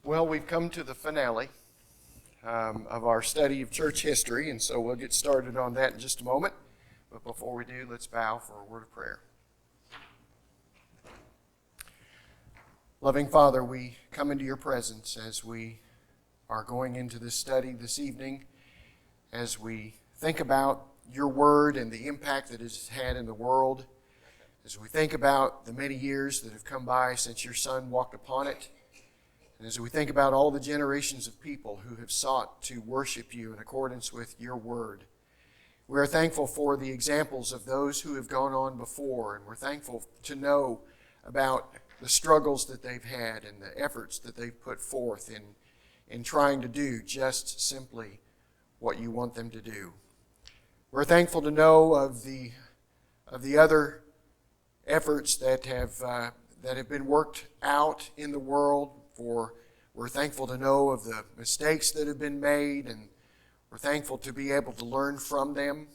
Well, we've come to the finale of our study of church history, and so we'll get started on that in just a moment. But before we do, let's bow for a word of prayer. Loving Father, we come into your presence as we are going into this study this evening, as we think about your word and the impact that it has had in the world, as we think about the many years that have come by since your Son walked upon it, and as we think about all the generations of people who have sought to worship you in accordance with your word. We are thankful for the examples of those who have gone on before, and we're thankful to know about the struggles that they've had and the efforts that they've put forth in trying to do just simply what you want them to do. We're thankful to know of the other efforts that have been worked out in the world. We're thankful to know of the mistakes that have been made, and we're thankful to be able to learn from them.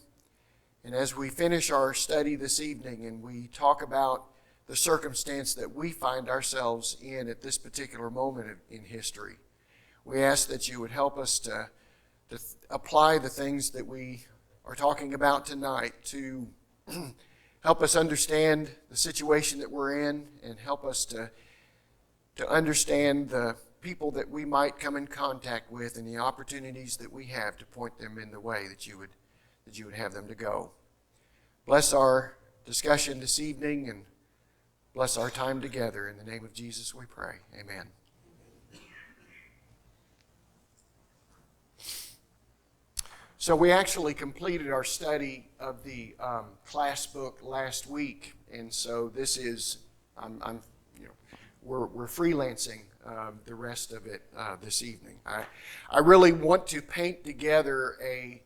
And as we finish our study this evening and we talk about the circumstance that we find ourselves in at this particular moment in history, we ask that you would help us to apply the things that we are talking about tonight to help us understand the situation that we're in and help us to understand the people that we might come in contact with and the opportunities that we have to point them in the way that you would have them to go. Bless our discussion this evening and bless our time together. In the name of Jesus we pray. Amen. So we actually completed our study of the class book last week, and so this is we're freelancing the rest of it this evening. I really want to paint together a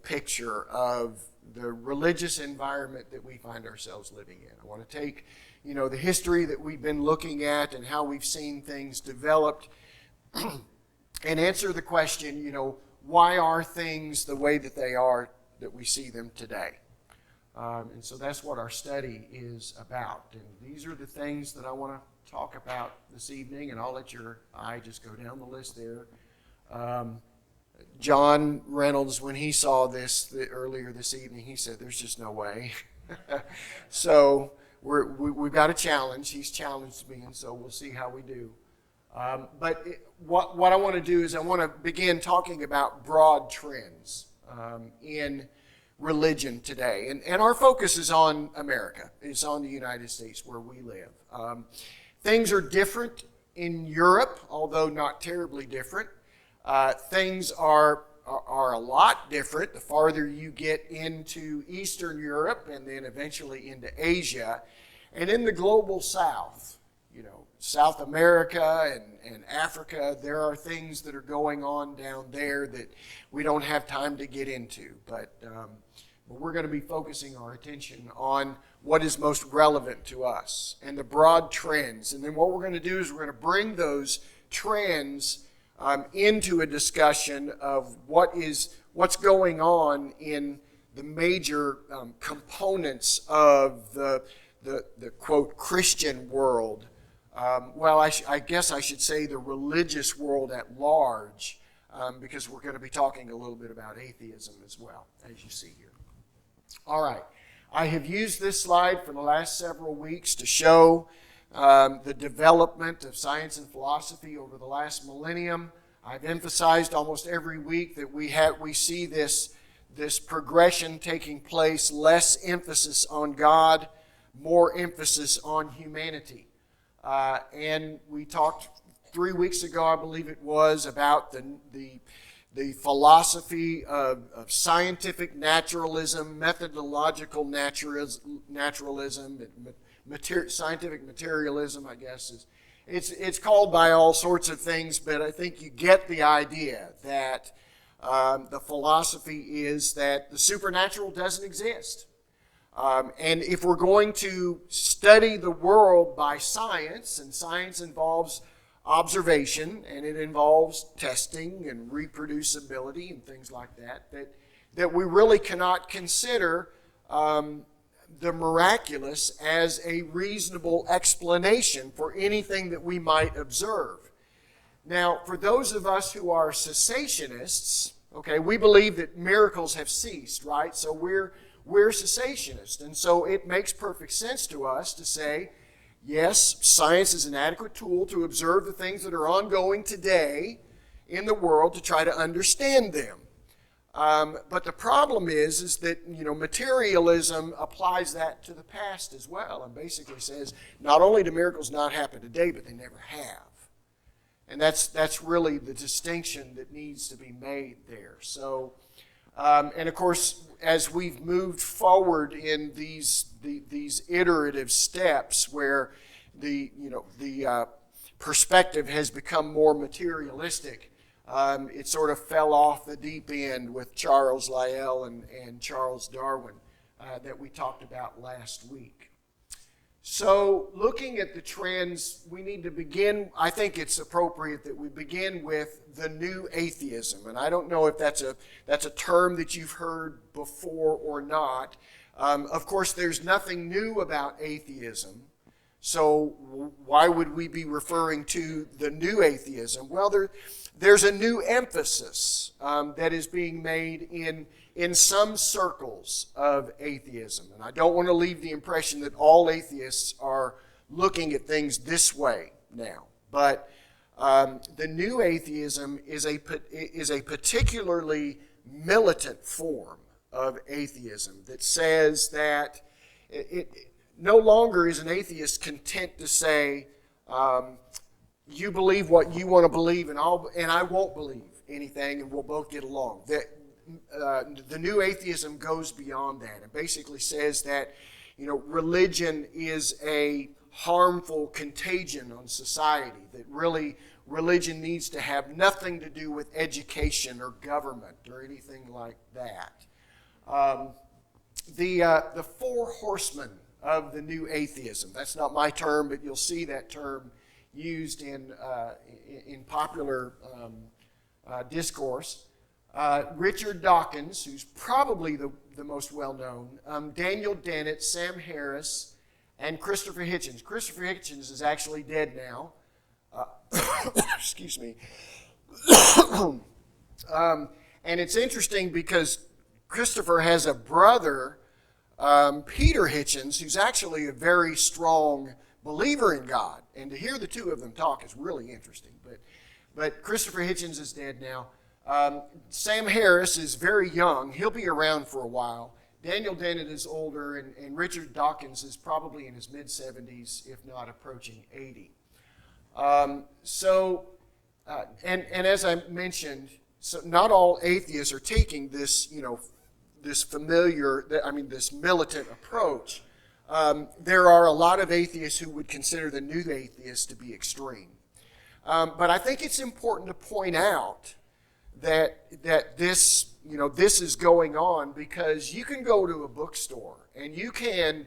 picture of the religious environment that we find ourselves living in. I want to take, the history that we've been looking at and how we've seen things developed and answer the question, why are things the way that they are that we see them today? And so that's what our study is about. And these are the things that I want to talk about this evening, and I'll let your eye just go down the list there. John Reynolds, when he saw this earlier this evening, he said, "There's just no way." So we've got a challenge. He's challenged me, and so we'll see how we do. But what I want to do is I want to begin talking about broad trends in religion today. And our focus is on America. It's on the United States where we live. Things are different in Europe, although not terribly different. Things are a lot different the farther you get into Eastern Europe and then eventually into Asia. And in the global South, South America and Africa, there are things that are going on down there that we don't have time to get into. But we're going to be focusing our attention on what is most relevant to us and the broad trends. And then what we're going to do is we're going to bring those trends into a discussion of what's going on in the major components of the quote Christian world. I guess I should say the religious world at large, because we're going to be talking a little bit about atheism as well, as you see here. All right. I have used this slide for the last several weeks to show the development of science and philosophy over the last millennium. I've emphasized almost every week that we see this progression taking place, less emphasis on God, more emphasis on humanity. And we talked 3 weeks ago, I believe it was, about the philosophy of scientific naturalism, methodological naturalism, scientific materialism, I guess. It's called by all sorts of things, but I think you get the idea that the philosophy is that the supernatural doesn't exist. And if we're going to study the world by science, and science involves observation, and it involves testing and reproducibility and things like that we really cannot consider the miraculous as a reasonable explanation for anything that we might observe. Now, for those of us who are cessationists, okay, we believe that miracles have ceased, right? So we're cessationists. And so it makes perfect sense to us to say, yes, science is an adequate tool to observe the things that are ongoing today in the world to try to understand them. But the problem is that, materialism applies that to the past as well, and basically says not only do miracles not happen today, but they never have. And that's really the distinction that needs to be made there. So, and of course, as we've moved forward in these iterative steps, where the perspective has become more materialistic, it sort of fell off the deep end with Charles Lyell and Charles Darwin that we talked about last week. So looking at the trends, we need to begin, I think it's appropriate that we begin with the new atheism. And I don't know if that's a term that you've heard before or not. Of course, there's nothing new about atheism. So why would we be referring to the new atheism? Well, there's a new emphasis that is being made in some circles of atheism. And I don't want to leave the impression that all atheists are looking at things this way now. But the new atheism is a particularly militant form of atheism that says that it no longer is an atheist content to say, you believe what you want to believe, and I won't believe anything, and we'll both get along. The new atheism goes beyond that and basically says that, religion is a harmful contagion on society, that really religion needs to have nothing to do with education or government or anything like that. The four horsemen of the new atheism, that's not my term, but you'll see that term used in popular discourse. Richard Dawkins, who's probably the most well-known, Daniel Dennett, Sam Harris, and Christopher Hitchens. Christopher Hitchens is actually dead now. Excuse me. And it's interesting because Christopher has a brother, Peter Hitchens, who's actually a very strong believer in God. And to hear the two of them talk is really interesting. But Christopher Hitchens is dead now. Sam Harris is very young. He'll be around for a while. Daniel Dennett is older, and Richard Dawkins is probably in his mid-70s, if not approaching 80. And as I mentioned, so not all atheists are taking this, this militant approach. There are a lot of atheists who would consider the new atheists to be extreme. But I think it's important to point out that this is going on because you can go to a bookstore and you can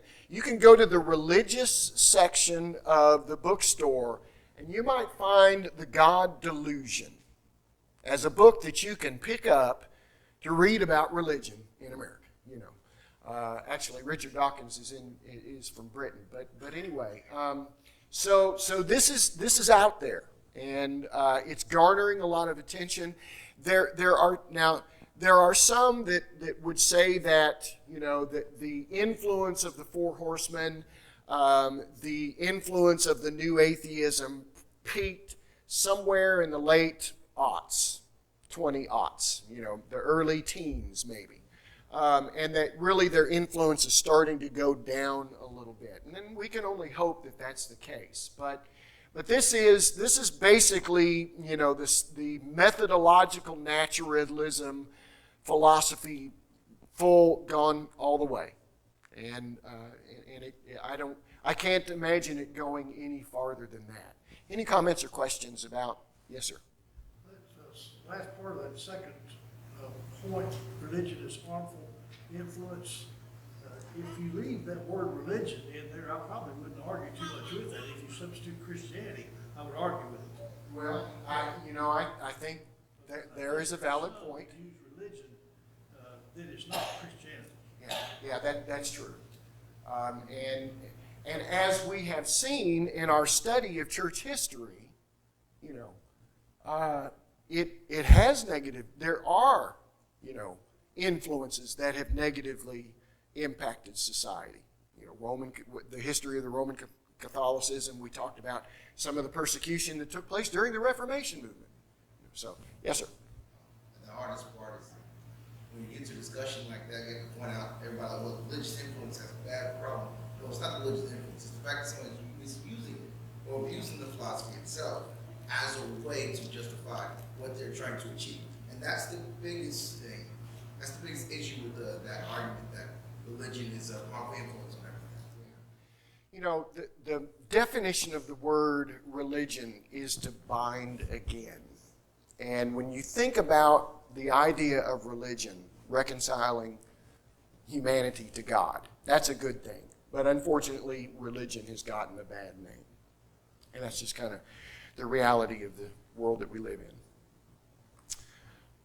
go to the religious section of the bookstore and you might find The God Delusion as a book that you can pick up to read about religion in America. Actually, Richard Dawkins is from Britain, but anyway, so this is out there, and it's garnering a lot of attention. There are some that would say that that the influence of the Four Horsemen, the influence of the new atheism peaked somewhere in the late aughts, 20 aughts, the early teens maybe. And that really their influence is starting to go down a little bit. And then we can only hope that that's the case. But this is basically, the methodological naturalism philosophy gone all the way. And I can't imagine it going any farther than that. Any comments or questions about? Yes, sir. Last part of that second point, religion is harmful influence. If you leave that word religion in there, I probably wouldn't argue too much with that. If you substitute Christianity, I would argue with it. Well, I think there is a valid point. Use religion that is not Christianity. Yeah, that's true. And as we have seen in our study of church history, it has negative. There are, influences that have negatively impacted society. The history of the Roman Catholicism. We talked about some of the persecution that took place during the Reformation movement. So, yes, sir. And the hardest part is when you get to a discussion like that, you have to point out everybody, well, religious influence has a bad problem. No, it's not the religious influence. It's the fact that someone is misusing or abusing the philosophy itself as a way to justify what they're trying to achieve. And that's the biggest thing. That's the biggest issue with that argument that religion is a harmful influence on everything. The definition of the word religion is to bind again. And when you think about the idea of religion reconciling humanity to God, that's a good thing. But unfortunately, religion has gotten a bad name. And that's just kind of the reality of the world that we live in.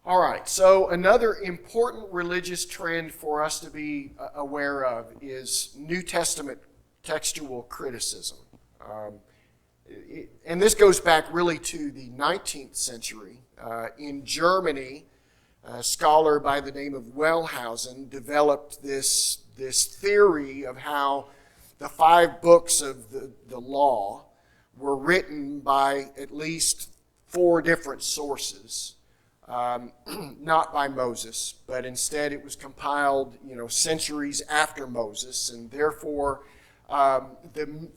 All right, so another important religious trend for us to be aware of is New Testament textual criticism. And this goes back really to the 19th century. In Germany, a scholar by the name of Wellhausen developed this theory of how the 5 books of the law were written by at least 4 different sources, not by Moses, but instead it was compiled, centuries after Moses, and therefore the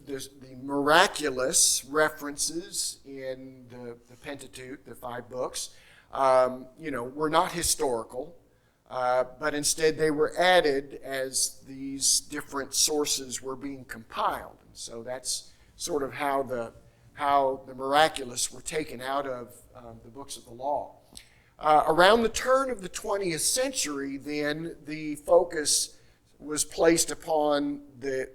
miraculous references in the Pentateuch, the 5 books, were not historical, but instead they were added as these different sources were being compiled. And so that's sort of how the miraculous were taken out of the books of the law. Around the turn of the 20th century, then, the focus was placed upon the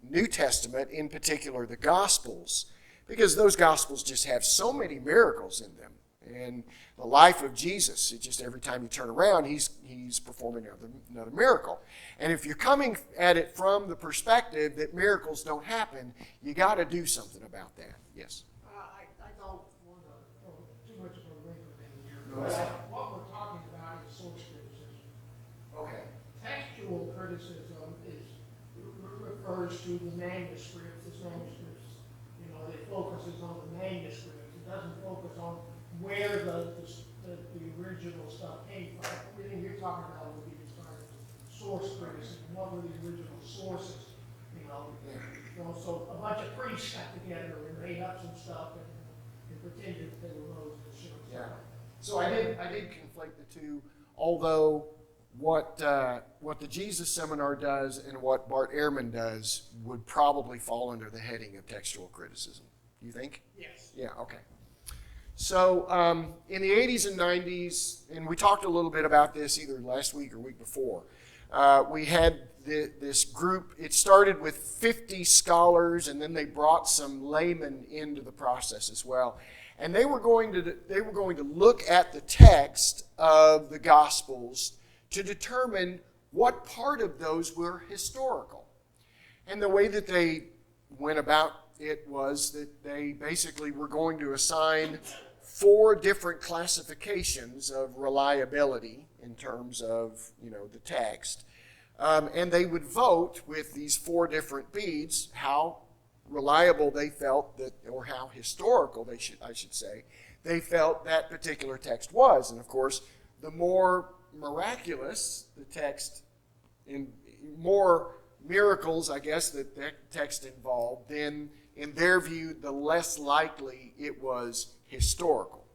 New Testament, in particular the Gospels, because those Gospels just have so many miracles in them. And the life of Jesus, it just every time you turn around, he's performing another miracle. And if you're coming at it from the perspective that miracles don't happen, you got to do something about that. Yes? I don't want to throw too much of a wrinkle in here. No, that's fine. What we're talking about is source criticism. Okay. Textual criticism refers to the manuscripts. It's manuscripts, it focuses on the manuscripts. It doesn't focus on where the original stuff came from. Everything you're talking about would be described as source criticism. What were the original sources? So a bunch of priests got together and made up some stuff and pretended that they were Moses. Yeah. So I did conflate the two, although what the Jesus Seminar does and what Bart Ehrman does would probably fall under the heading of textual criticism. Do you think? Yes. Yeah, okay. So in the 80s and 90s, and we talked a little bit about this either last week or week before, we had this group. It started with 50 scholars, and then they brought some laymen into the process as well. And they were going to look at the text of the Gospels to determine what part of those were historical. And the way that they went about it was that they basically were going to assign 4 different classifications of reliability in terms of, the text. And they would vote with these 4 different beads how reliable they felt that, or how historical I should say, they felt that particular text was. And of course, the more miraculous the text, in more miracles, I guess, that text involved, then in their view, the less likely it was historical.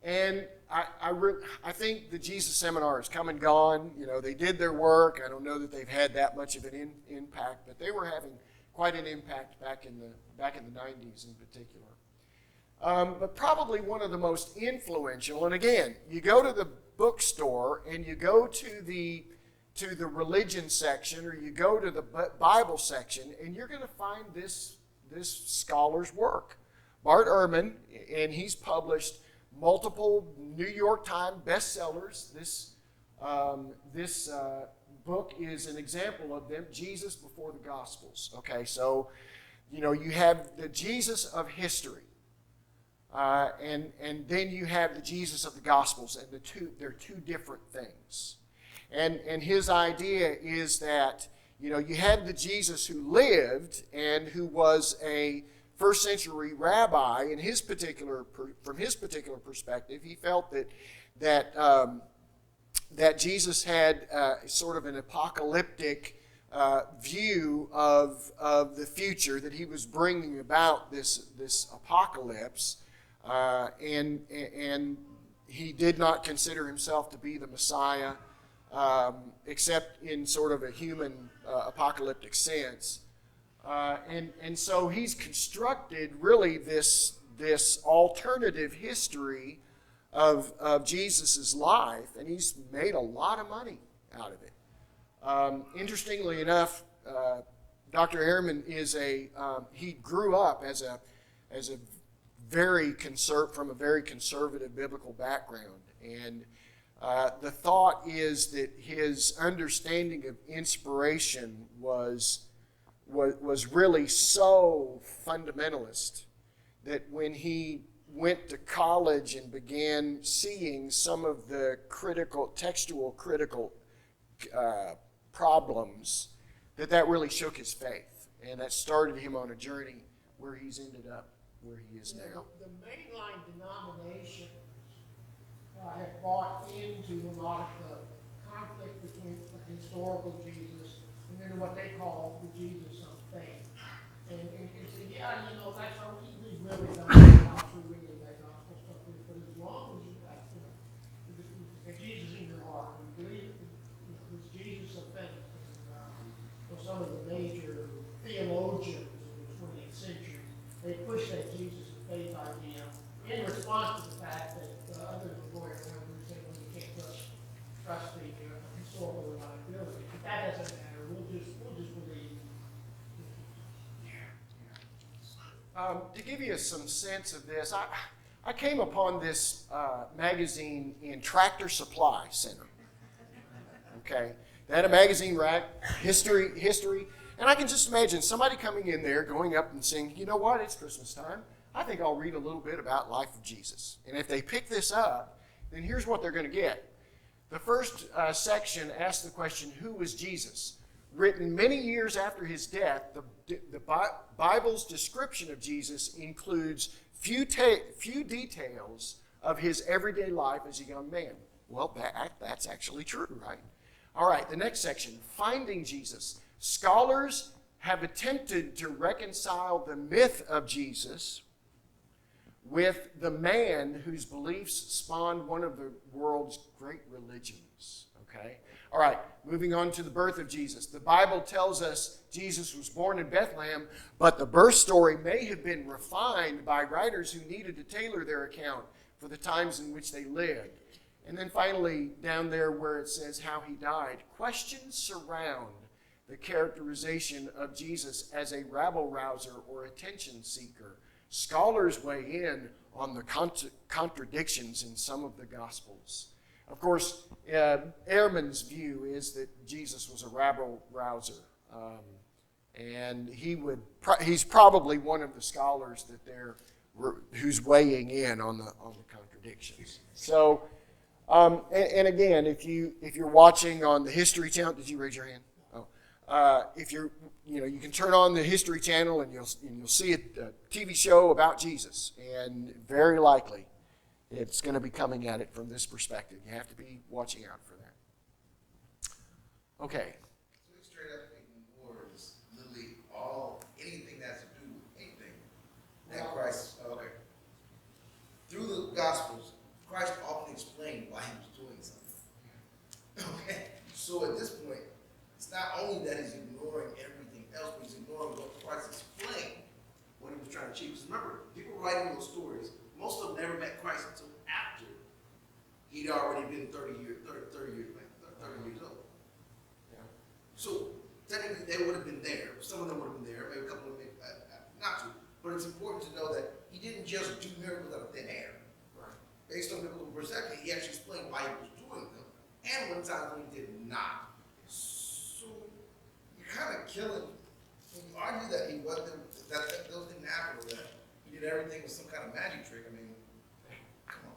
And I think the Jesus Seminar has come and gone. They did their work. I don't know that they've had that much of an impact, but they were having quite an impact back in the 90s in particular. But probably one of the most influential, and again, you go to the bookstore and you go to the religion section, or you go to the Bible section, and you're going to find this scholar's work. Bart Ehrman, and he's published multiple New York Times bestsellers. This book is an example of them, Jesus Before the Gospels. Okay, so, you have the Jesus of history. And then you have the Jesus of the Gospels, and they're two different things. And his idea is that, you had the Jesus who lived and who was a first century rabbi. In his particular, from his particular perspective, he felt that Jesus had sort of an apocalyptic view of the future, that he was bringing about this apocalypse, and he did not consider himself to be the Messiah, except in sort of a human apocalyptic sense. And so he's constructed really this alternative history of Jesus' life, and he's made a lot of money out of it. Interestingly enough, Dr. Ehrman he grew up as a from a very conservative biblical background, and the thought is that his understanding of inspiration was really so fundamentalist that when he went to college and began seeing some of the textual critical problems, that really shook his faith, and that started him on a journey where he's ended up where he is now. The mainline denominations have bought into a lot of the conflict between the historical Jesus and then what they call the Jesus of faith. And it's, that's how we really don't know how to read that gospel stuff, but as long as you have, Jesus in your heart, and believe this Jesus of faith. And, some of the major theologians in the 20th century, they pushed that Jesus of faith idea in response to the fact that other than Roy Abraham said, well, you can't trust the historical reliability. But that doesn't matter. We'll just believe. To give you some sense of this, I came upon this magazine in Tractor Supply Center. Okay, they had a magazine rack, history, and I can just imagine somebody coming in there, going up and saying, "You know what? It's Christmas time. I think I'll read a little bit about life of Jesus." And if they pick this up, then here's what they're going to get. The first section asks the question, "Who was Jesus?" Written many years after his death, the Bible's description of Jesus includes few details of his everyday life as a young man. Well, that's actually true, right? All right, the next section, finding Jesus. Scholars have attempted to reconcile the myth of Jesus with the man whose beliefs spawned one of the world's great religions. Okay? All right, moving on to the birth of Jesus. The Bible tells us Jesus was born in Bethlehem, but the birth story may have been refined by writers who needed to tailor their account for the times in which they lived. And then finally, down there where it says how he died, questions surround the characterization of Jesus as a rabble-rouser or attention seeker. Scholars weigh in on the contradictions in some of the Gospels. Of course, Ehrman's view is that Jesus was a rabble-rouser, and he's probably one of the scholars who's weighing in on the contradictions. So, and again, if you're watching on the History Channel, did you raise your hand? Oh, if you can turn on the History Channel and you'll see a TV show about Jesus, and very likely it's going to be coming at it from this perspective. You have to be watching out for that. Okay. So straight up ignore is literally anything that has to do with anything that Christ. Okay. Through the Gospels, Christ often explained why he was doing something. Okay. So at this point, it's not only that he's ignoring everything else, but he's ignoring what Christ explained what he was trying to achieve. Because remember, people writing those stories, most of them never met Christ until after he'd already been 30 years old. Yeah. So technically they would have been there. Some of them would have been there, maybe a couple of them not to. But it's important to know that he didn't just do miracles out of thin air. Right. Based on biblical perspective, he actually explained why he was doing them, and when times when he did not. So you're kind of killing when you argue that he wasn't that those didn't happen, or that he did everything with some kind of magic trick, I mean, come on.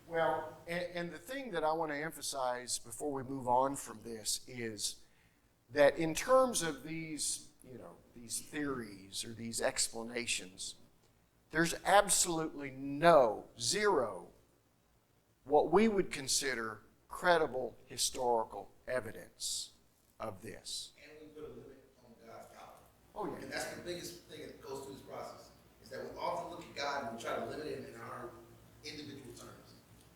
Well, and the thing that I want to emphasize before we move on from this is that in terms of these, these theories or these explanations, there's absolutely zero, what we would consider credible historical evidence of this. And we put a limit on God's power. Oh, yeah. And that's the biggest thing that goes through this process, is that we often look at God and we try to limit it in our individual terms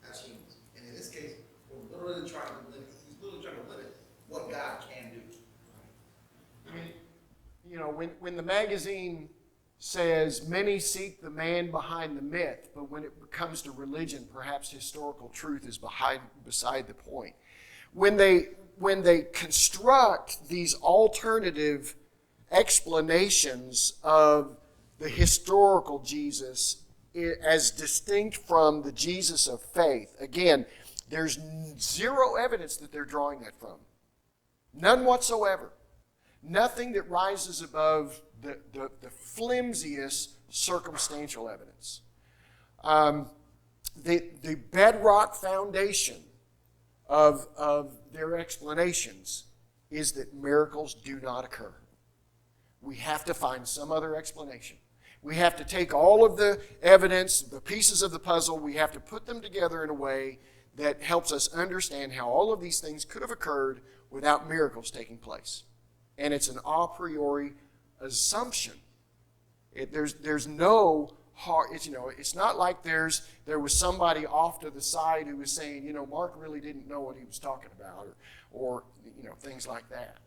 as humans. And in this case, we're literally trying to limit, he's literally trying to limit what God can do. I mean, when the magazine says many seek the man behind the myth, but when it comes to religion, perhaps historical truth is beside the point. When they construct these alternative explanations of the historical Jesus as distinct from the Jesus of faith, again, there's zero evidence that they're drawing that from. None whatsoever. Nothing that rises above the flimsiest circumstantial evidence. The bedrock foundation of their explanations is that miracles do not occur. We have to find some other explanation. We have to take all of the evidence, the pieces of the puzzle, we have to put them together in a way that helps us understand how all of these things could have occurred without miracles taking place. And it's an a priori assumption. There's no hard. It's not like there was somebody off to the side who was saying, Mark really didn't know what he was talking about, or things like that.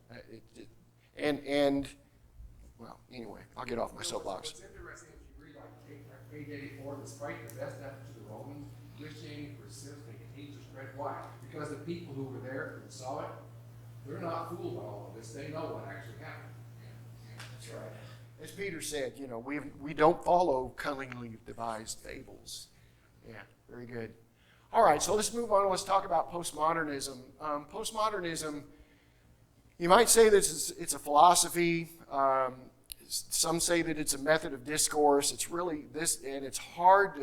Well, anyway, I'll get off my soapbox. What's interesting if you read like page 84, despite the best efforts of the Romans, Christianity persists and continues to spread. Why? Because the people who were there and saw it, they're not fooled by all of this. They know what actually happened. That's right. As Peter said, we don't follow cunningly devised fables. Yeah, very good. All right, so let's move on. Let's talk about postmodernism. Postmodernism, you might say that it's a philosophy. Some say that it's a method of discourse. It's really this, and it's hard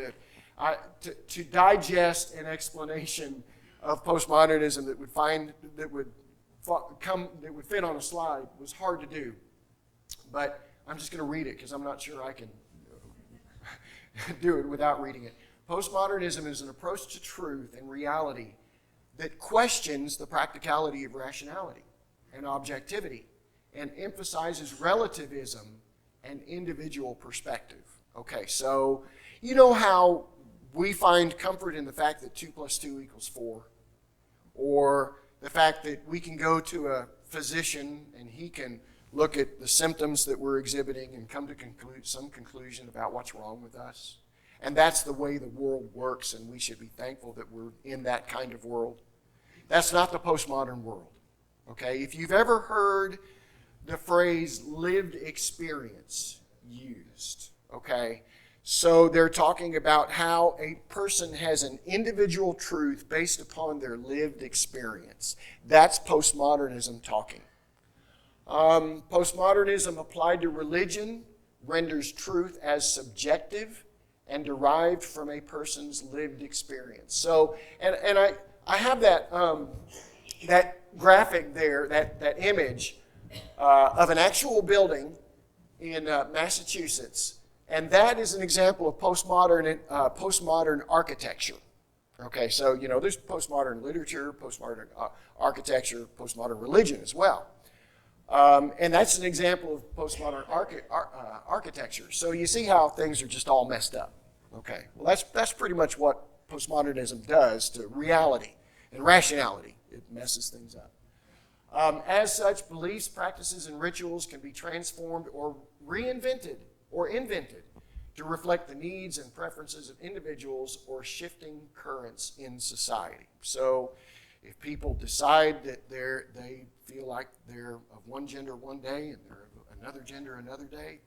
to digest an explanation of postmodernism that would fit on a slide. Was hard to do, but I'm just going to read it because I'm not sure I can do it without reading it. Postmodernism is an approach to truth and reality that questions the practicality of rationality and objectivity and emphasizes relativism and individual perspective. Okay, so you know how we find comfort in the fact that 2 + 2 = 4, or the fact that we can go to a physician and he can look at the symptoms that we're exhibiting and come to some conclusion about what's wrong with us. And that's the way the world works, and we should be thankful that we're in that kind of world. That's not the postmodern world. Okay, if you've ever heard the phrase lived experience used, okay, so they're talking about how a person has an individual truth based upon their lived experience. That's postmodernism talking. Postmodernism applied to religion renders truth as subjective and derived from a person's lived experience. So, and I have that graphic there, that image of an actual building in Massachusetts, and that is an example of postmodern architecture. Okay, so there's postmodern literature, postmodern architecture, postmodern religion as well. And that's an example of postmodern architecture. So you see how things are just all messed up. Okay, well that's pretty much what postmodernism does to reality and rationality. It messes things up. As such, beliefs, practices, and rituals can be transformed or reinvented or invented to reflect the needs and preferences of individuals or shifting currents in society. So if people decide that they feel like they're of one gender one day and they're of another gender another day,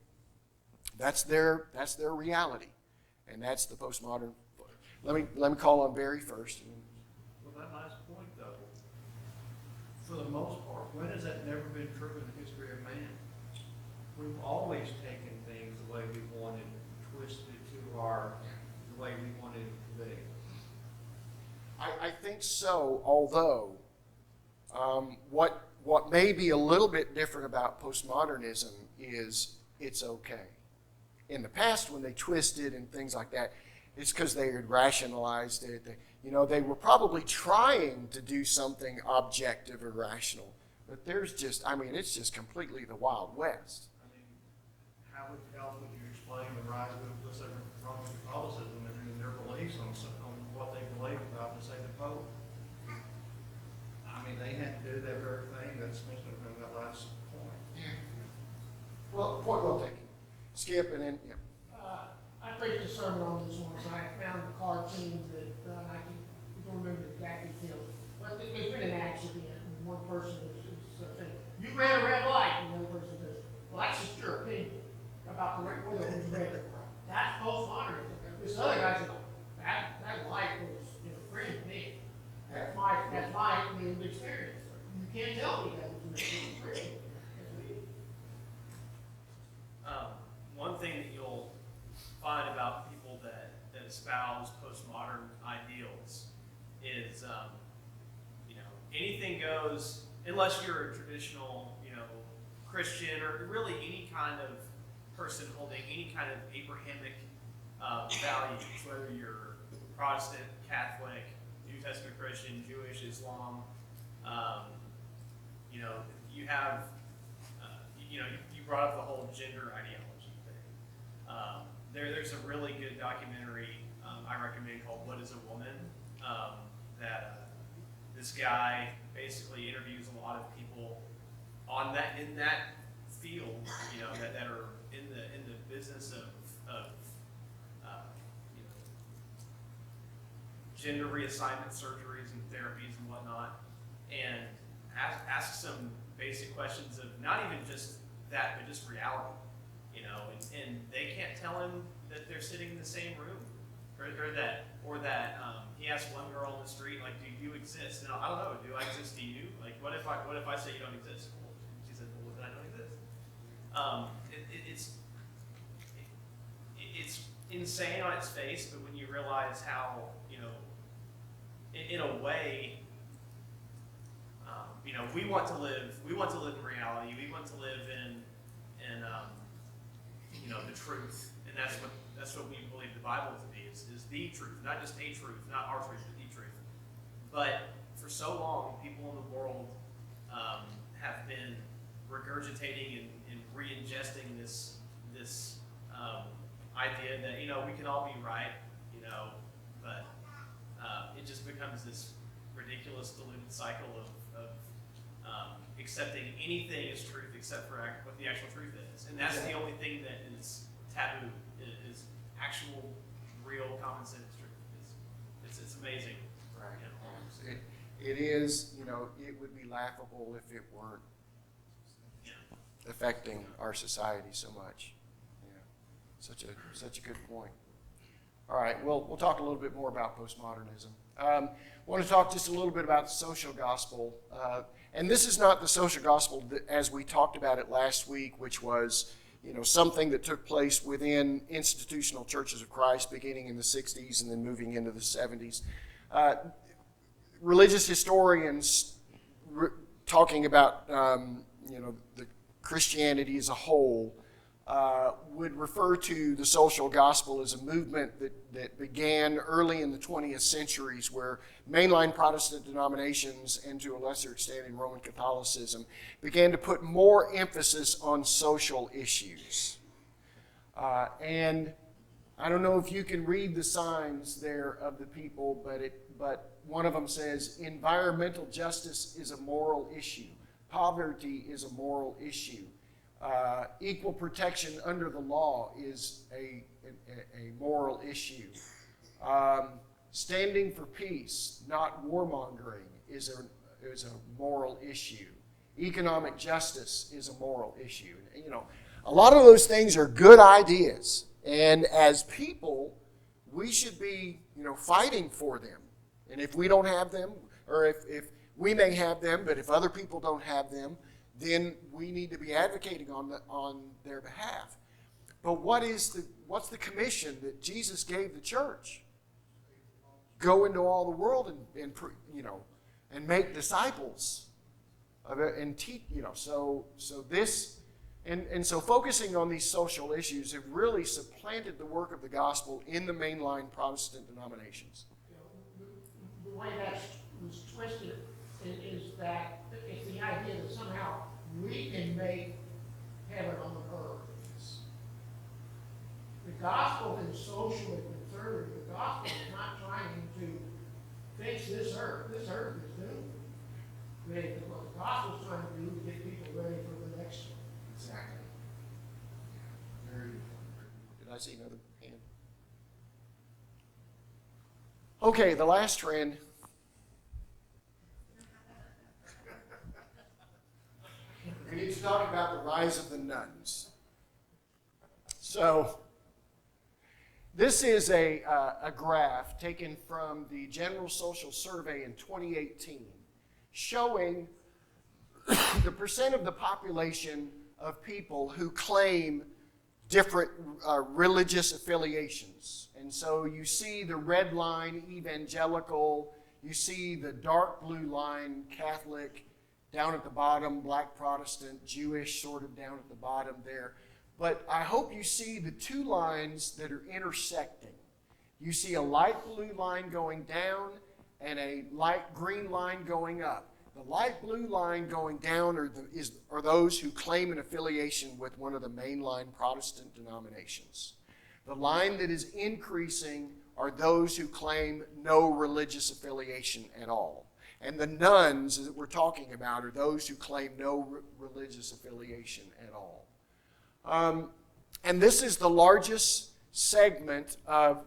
that's their reality. And that's the postmodern. Let me call on Barry first. Well, that last point, though, for the most part, when has that never been true in the history of man? We've always taken things the way we wanted, twisted it to our, the way we wanted it to be. I think so, although what may be a little bit different about postmodernism is it's okay. In the past, when they twisted and things like that, it's because they had rationalized it. They were probably trying to do something objective or rational. But it's just completely the Wild West. I mean, how would you explain the rise of, let's say, Roman Catholicism and their beliefs on what they believe about, say, the Pope? I mean, they had to do that very thing that's mentioned in that last point. Well, point well taken. Skip and then, yeah. I preached a sermon on this once, and I found the cartoon that, I don't remember the exact details, but there's been an accident, and one person is saying, you ran a red light, and the other person says, well, that's just your opinion about the whether it was red. That's postmodernism. This other guy said, that light was, green to me. That's my lived experience. You can't tell me that it was green. One thing that you'll find about people that espouse postmodern ideals is, anything goes, unless you're a traditional, Christian or really any kind of person holding any kind of Abrahamic values, whether you're Protestant, Catholic, New Testament Christian, Jewish, Islam, you have, you brought up the whole gender ideology thing. There's a really good documentary I recommend called "What Is a Woman?" That this guy basically interviews a lot of people in that field, that are in the business of gender reassignment surgeries and therapies and whatnot, and ask some basic questions of not even just that, but just reality, and they can't tell him that they're sitting in the same room, or that he asked one girl on the street, like, do you exist? And I don't know, do I exist to you? Like, what if I say you don't exist? Well, she said, well, then I don't exist. It's insane on its face, but when you realize how, in a way, we want to live in reality. We want to live in the truth, and that's what we believe the Bible to be is the truth, not just a truth, not our truth, but the truth. But for so long, people in the world have been regurgitating and re-ingesting this idea that we can all be right, but it just becomes this ridiculous, diluted cycle of accepting anything as truth except for what the actual truth is, and that's the only thing that is taboo is actual, real, common sense truth. It's amazing. Right. It is. It would be laughable if it weren't affecting our society so much. Yeah, such a good point. All right, we'll talk a little bit more about postmodernism. I want to talk just a little bit about the social gospel. And this is not the social gospel as we talked about it last week, which was something that took place within institutional churches of Christ beginning in the 60s and then moving into the 70s. Religious historians talking about the Christianity as a whole would refer to the social gospel as a movement that began early in the 20th centuries, where mainline Protestant denominations, and to a lesser extent in Roman Catholicism, began to put more emphasis on social issues. And I don't know if you can read the signs there of the people, but one of them says, environmental justice is a moral issue. Poverty is a moral issue. Equal protection under the law is a moral issue. Standing for peace, not warmongering, is a moral issue. Economic justice is a moral issue. A lot of those things are good ideas, and as people, we should be, fighting for them. And if we don't have them, or if we may have them, but if other people don't have them, then we need to be advocating on their behalf. But what's the commission that Jesus gave the church? Go into all the world and make disciples of it and teach, so this and so focusing on these social issues have really supplanted the work of the gospel in the mainline Protestant denominations. The way that was twisted is that it's the idea that somehow we can make heaven on earth. The gospel is socially conservative. The gospel is not trying to fix this earth. This earth is doomed. What the gospel is trying to do is get people ready for the next one. Exactly. Did I see another hand? Okay, the last trend. We need to talk about the rise of the nuns. So, this is a graph taken from the General Social Survey in 2018, showing the percent of the population of people who claim different religious affiliations. And so you see the red line, evangelical, you see the dark blue line, Catholic, down at the bottom, Black Protestant, Jewish, sort of down at the bottom there. But I hope you see the two lines that are intersecting. You see a light blue line going down and a light green line going up. The light blue line going down are those who claim an affiliation with one of the mainline Protestant denominations. The line that is increasing are those who claim no religious affiliation at all. And the nuns that we're talking about are those who claim no religious affiliation at all. And this is the largest segment the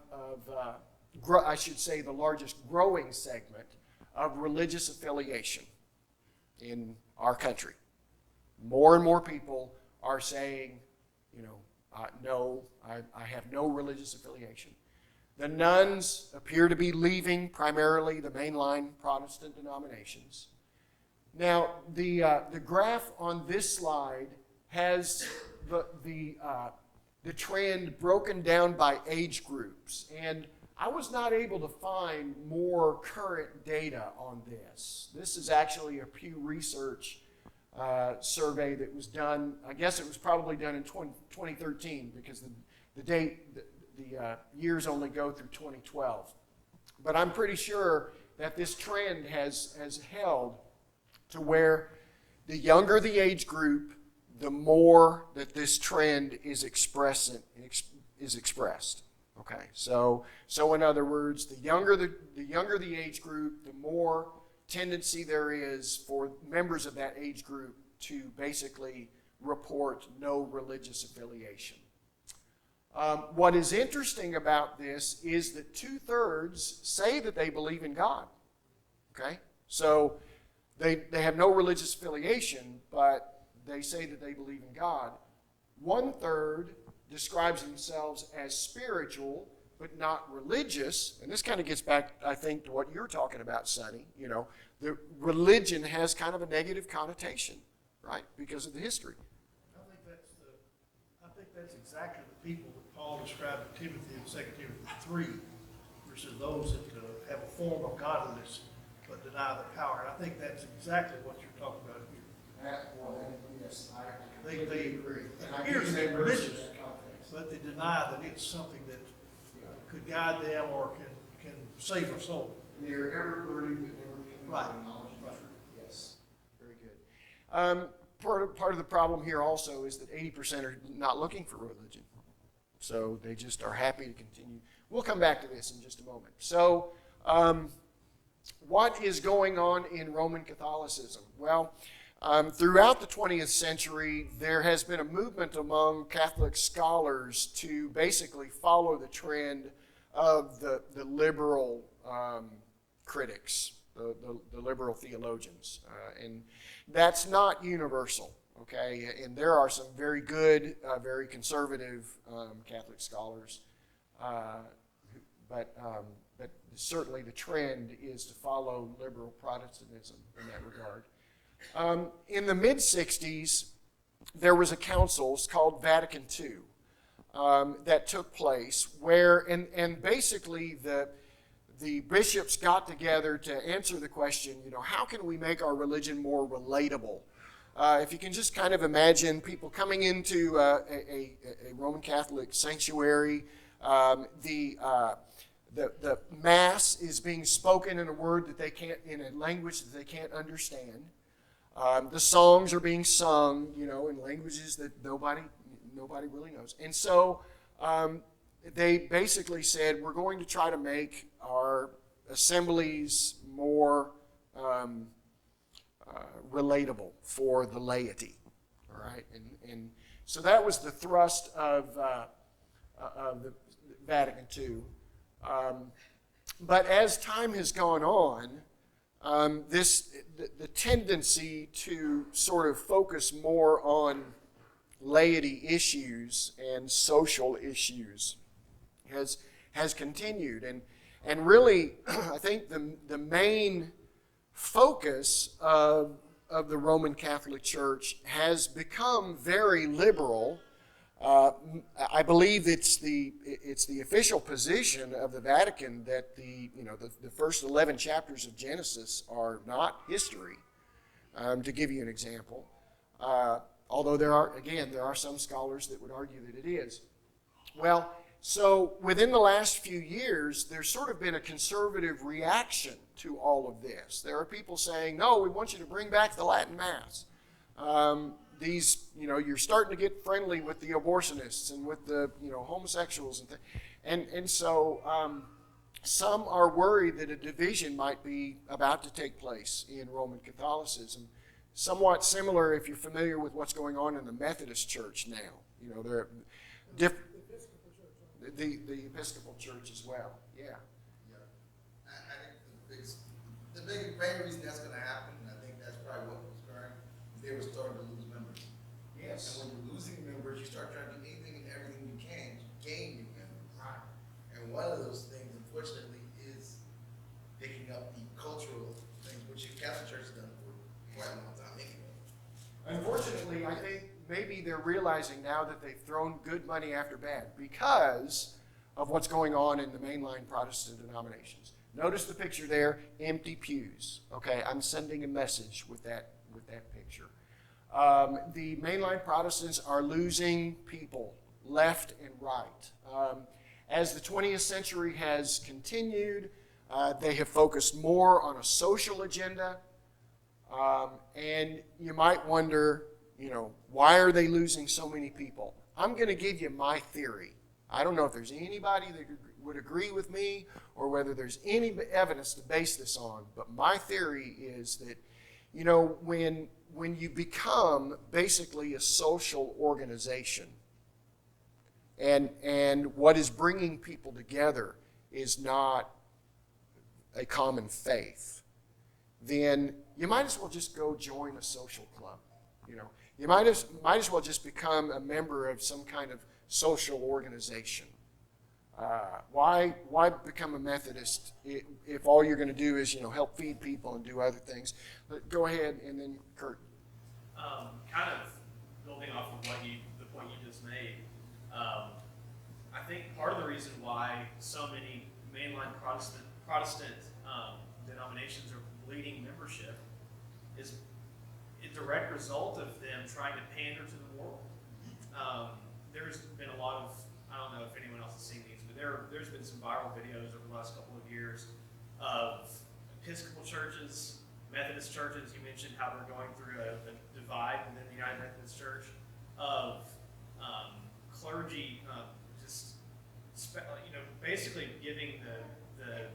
largest growing segment of religious affiliation in our country. More and more people are saying, no, I have no religious affiliation. The nuns appear to be leaving primarily the mainline Protestant denominations. Now, the graph on this slide has the trend broken down by age groups. And I was not able to find more current data on this. This is actually a Pew Research survey that was done, I guess it was probably done in 2013 because the years only go through 2012. But I'm pretty sure that this trend has held to where the younger the age group, the more that this trend is expressed. Okay, so in other words, the younger the age group, the more tendency there is for members of that age group to basically report no religious affiliation. What is interesting about this is that 2/3 say that they believe in God. Okay, so they have no religious affiliation, but they say that they believe in God. 1/3 describes themselves as spiritual, but not religious. And this kind of gets back, I think, to what you're talking about, Sonny. The religion has kind of a negative connotation, right, because of the history. I think that's exactly the people that Paul described in Timothy in 2 Timothy 3, versus those that have a form of godliness but deny the power. And I think that's exactly what you're talking about here. Yes, They appear to be religious, but they deny that it's something that could guide them or can save their soul. They're ever learning, but never becoming Right. knowledge of truth. Yes, very good. Part of the problem here also is that 80% are not looking for religion. So they just are happy to continue. We'll come back to this in just a moment. So what is going on in Roman Catholicism? Well, throughout the 20th century, there has been a movement among Catholic scholars to basically follow the trend of the liberal critics, the liberal theologians. And that's not universal, okay? And there are some very good, very conservative Catholic scholars. But certainly the trend is to follow liberal Protestantism in that regard. In the mid-60s, there was a council called Vatican II. that took place where, and basically the bishops got together to answer the question, how can we make our religion more relatable? If you can just kind of imagine people coming into a Roman Catholic sanctuary, the Mass is being spoken in a word that they can't, in a language that they can't understand. The songs are being sung, in languages that nobody really knows. And so they basically said, we're going to try to make our assemblies more relatable for the laity. All right, and so that was the thrust of the Vatican II. But as time has gone on, the tendency to sort of focus more on laity issues and social issues has continued, and really, I think the main focus of the Roman Catholic Church has become very liberal. I believe it's the official position of the Vatican that the first 11 chapters of Genesis are not history. To give you an example, although there are some scholars that would argue that it is. Well, so within the last few years, there's sort of been a conservative reaction to all of this. There are people saying, no, we want you to bring back the Latin Mass. You're starting to get friendly with the abortionists and with the, homosexuals and so some are worried that a division might be about to take place in Roman Catholicism. Somewhat similar if you're familiar with what's going on in the Methodist Church now. They're different. The Episcopal Church as well. Yeah. I think the main reason that's going to happen, and I think that's probably what was occurring, is they were starting to lose members. Yes. And when you're losing members, you start trying to do anything and everything you can to gain new members. Right. And one of those things, unfortunately, is picking up the cultural things, which the Catholic Church has done for quite a long time anyway. Unfortunately, I think maybe they're realizing now that they've thrown good money after bad because of what's going on in the mainline Protestant denominations. Notice the picture there, empty pews. Okay, I'm sending a message with that picture. The mainline Protestants are losing people left and right. As the 20th century has continued, they have focused more on a social agenda. And you might wonder, why are they losing so many people? I'm going to give you my theory. I don't know if there's anybody that would agree with me or whether there's any evidence to base this on, but my theory is that, when you become basically a social organization and what is bringing people together is not a common faith, then you might as well just go join a social club. You might as well just become a member of some kind of social organization. Why become a Methodist if all you're going to do is help feed people and do other things? But go ahead, and then Kurt. Kind of building off of the point you just made. I think part of the reason why so many mainline Protestant denominations are bleeding membership is a direct result of them trying to pander to the world. There's been a lot of, I don't know if anyone else has seen these, but there's been some viral videos over the last couple of years of Episcopal churches, Methodist churches. You mentioned how they're going through a divide within the United Methodist Church of clergy basically giving the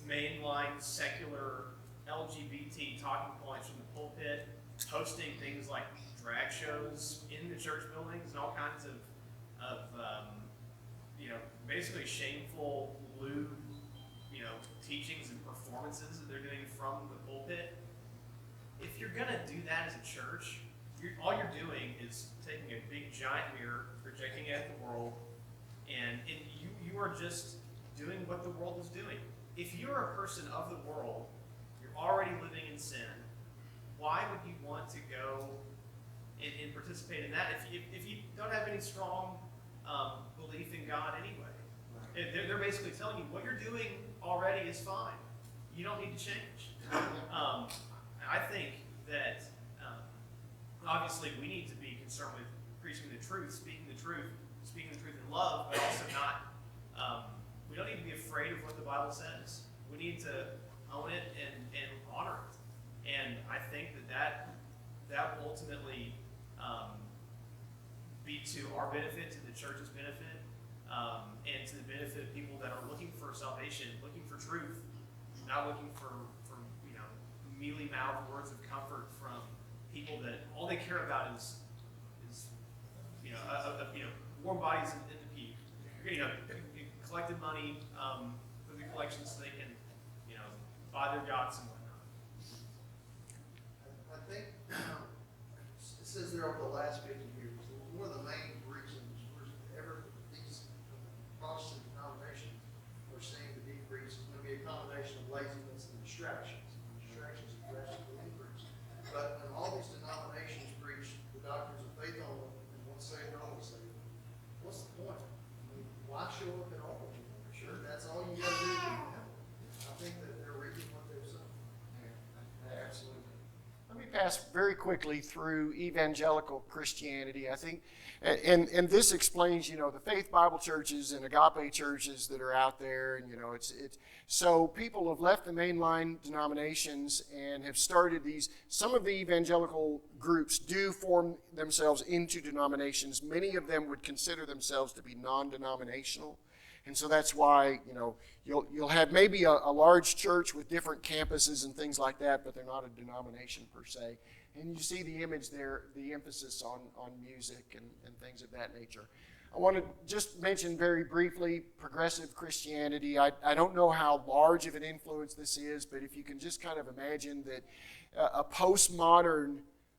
mainline secular LGBT talking points from the pulpit, hosting things like drag shows in the church buildings and all kinds of basically shameful, lewd, teachings and performances that they're doing from the pulpit. If you're gonna do that as a church, all you're doing is taking a big giant mirror, projecting it at the world, and you are just doing what the world is doing. If you're a person of the world, you're already living in sin, why would you want to go and participate in that if you don't have any strong belief in God anyway. And they're basically telling you what you're doing already is fine. You don't need to change. I think that obviously we need to be concerned with preaching the truth, speaking the truth in love, but also not. We don't need to be afraid of what the Bible says. We need to own it and honor it. And I think that will ultimately be to our benefit, to the church's benefit, and to the benefit of people that are looking for salvation, looking for truth, not looking for mealy-mouthed words of comfort from people that all they care about is warm bodies in the pew, collected money for the collections so they can buy their yachts and whatnot. I think it says there over the last 50 years, one of the main reasons these Protestant denominations are seeing the decrease is going to be a combination of laziness and distractions. Distractions have drastically increased. But when all these denominations preach the doctrines of faith only and once saved, always saved, what's the point? I mean, why show up at all? Sure, that's all you got to do to be heaven. I think that they're reading what they've said. Absolutely. Let me pass very quickly through evangelical Christianity. I think, and this explains, the faith Bible churches and agape churches that are out there, and it's so people have left the mainline denominations and have started these. Some of the evangelical groups do form themselves into denominations. Many of them would consider themselves to be non-denominational. And so that's why, you'll have maybe a large church with different campuses and things like that, but they're not a denomination per se. And you see the image there, the emphasis on music and things of that nature. I want to just mention very briefly progressive Christianity. I don't know how large of an influence this is, but if you can just kind of imagine that a postmodern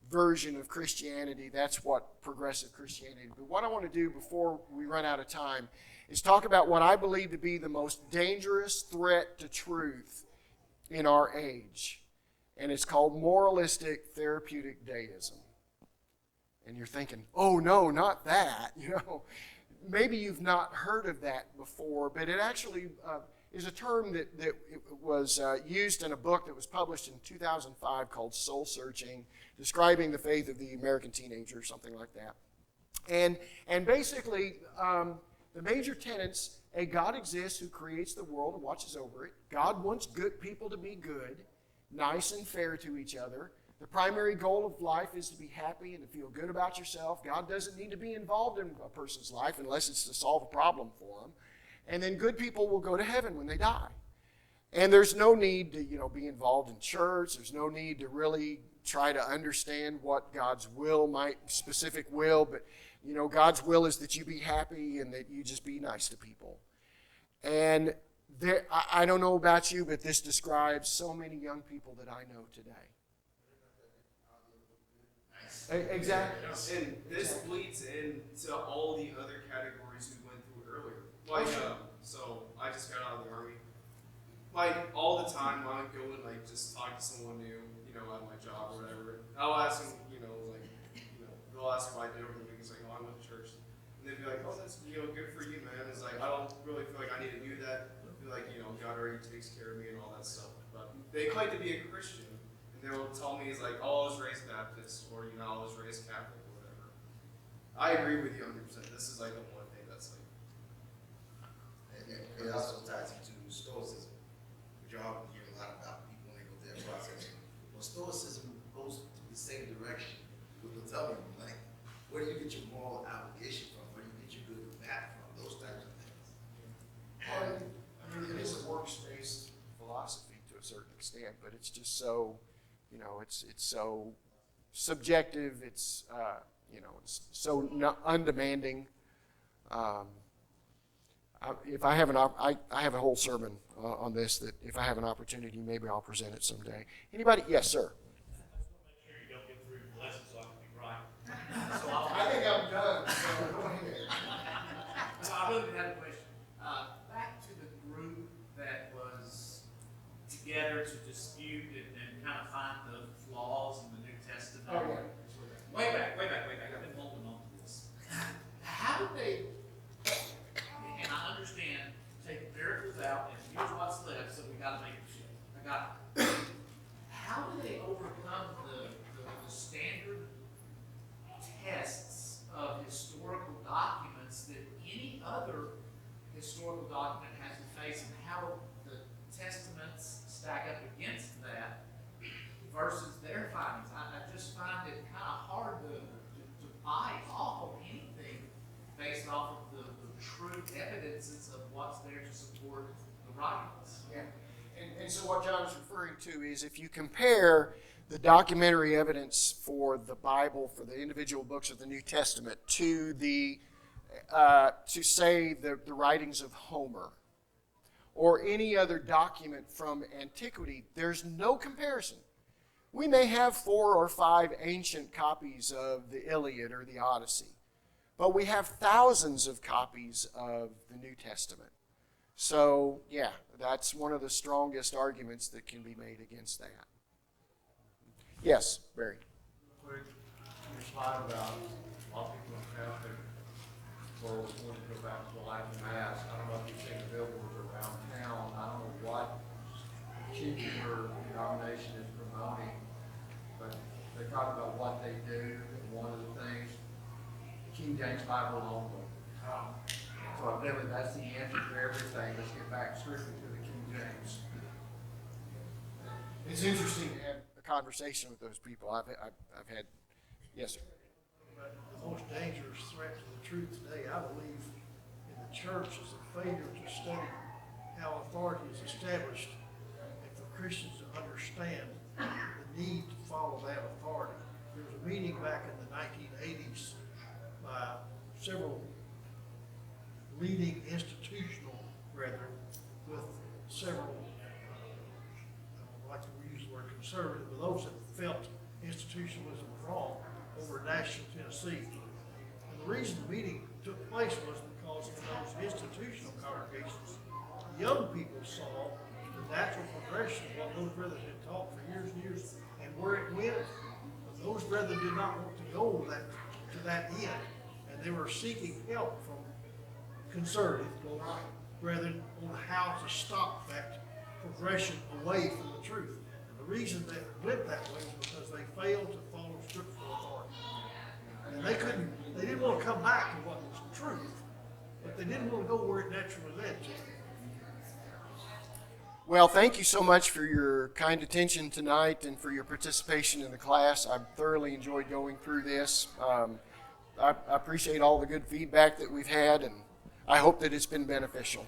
version of Christianity, that's what progressive Christianity. But what I want to do before we run out of time is talk about what I believe to be the most dangerous threat to truth in our age. And it's called moralistic therapeutic deism. And you're thinking, oh no, not that. Maybe you've not heard of that before, but it actually is a term that was used in a book that was published in 2005 called Soul Searching, describing the faith of the American teenager, or something like that. And basically, the major tenets: a God exists who creates the world and watches over it. God wants good people to be good, nice and fair to each other. The primary goal of life is to be happy and to feel good about yourself. God doesn't need to be involved in a person's life unless it's to solve a problem for them. And then good people will go to heaven when they die. And there's no need to, be involved in church. There's no need to really try to understand what God's specific will, but God's will is that you be happy and that you just be nice to people. And I don't know about you, but this describes so many young people that I know today. Exactly. And this bleeds into all the other categories we went through earlier. Like, so I just got out of the Army. Like, all the time when I would go and, just talk to someone new, at my job or whatever, I'll ask them, they'll ask if I did over the week. It's like, oh, I went to church. And they'd be like, oh, that's, good for you, man. It's like, I don't really feel like I need to do that. I feel like, God already takes care of me and all that stuff. But they claim to be a Christian. And they'll tell me, it's like, oh, I was raised Baptist, or, I was raised Catholic, or whatever. I agree with you 100%. This is, the one thing that's, It also ties into Stoicism, which you often hear a lot about people when they go through that process. Well, Stoicism goes to the same direction. They'll tell you, where do you get your moral obligation from? Where do you get your good and bad from? Those types of things. It is a works-based philosophy to a certain extent, but it's just so, it's so subjective. It's it's so undemanding. If I have I have a whole sermon on this that if I have an opportunity, maybe I'll present it someday. Anybody? Yes, sir. Make sure you don't get through the lesson so I can be right. So I think I'm done. So go ahead. So I really had a question. Back to the group that was together to dispute and kind of find the flaws in the New Testament. Oh, yeah. Way back. I've been holding on to this. How did they historical document has to face and how the testaments stack up against that versus their findings. I just find it kind of hard to buy off of anything based off of the true evidences of what's there to support the writings. Yeah. And so what John is referring to is if you compare the documentary evidence for the Bible, for the individual books of the New Testament, to the writings of Homer or any other document from antiquity, there's no comparison. We may have 4 or 5 ancient copies of the Iliad or the Odyssey, but we have thousands of copies of the New Testament. So, yeah, that's one of the strongest arguments that can be made against that. Yes, Barry. Quick, your slide about a lot of people in Catholic world want to go back to the Latin Mass. I don't know if you've seen the billboards around town. I don't know what particular denomination is promoting, but they talk about what they do, and one of the things, King James Bible only. So really, that's the answer to everything. Let's get back strictly to the King James. It's interesting to have a conversation with those people. I've had, yes, sir. But the most dangerous threat to the truth today, I believe, in the church is the failure to study how authority is established and for Christians to understand the need to follow that authority. There was a meeting back in the 1980s by several leading institutional brethren with several, I don't like to use the word conservative, but those that felt institutionalism was wrong over in Nashville, Tennessee. And the reason the meeting took place was because in those institutional congregations, young people saw the natural progression of what those brethren had taught for years and years and where it went. But those brethren did not want to go to that end, and they were seeking help from conservative brethren on how to stop that progression away from the truth. And the reason that it went that way was because they failed to follow scriptural authority. And they didn't want to come back to what was truth, but they didn't want to go where it naturally led to. Well, thank you so much for your kind attention tonight and for your participation in the class. I thoroughly enjoyed going through this. I appreciate all the good feedback that we've had, and I hope that it's been beneficial.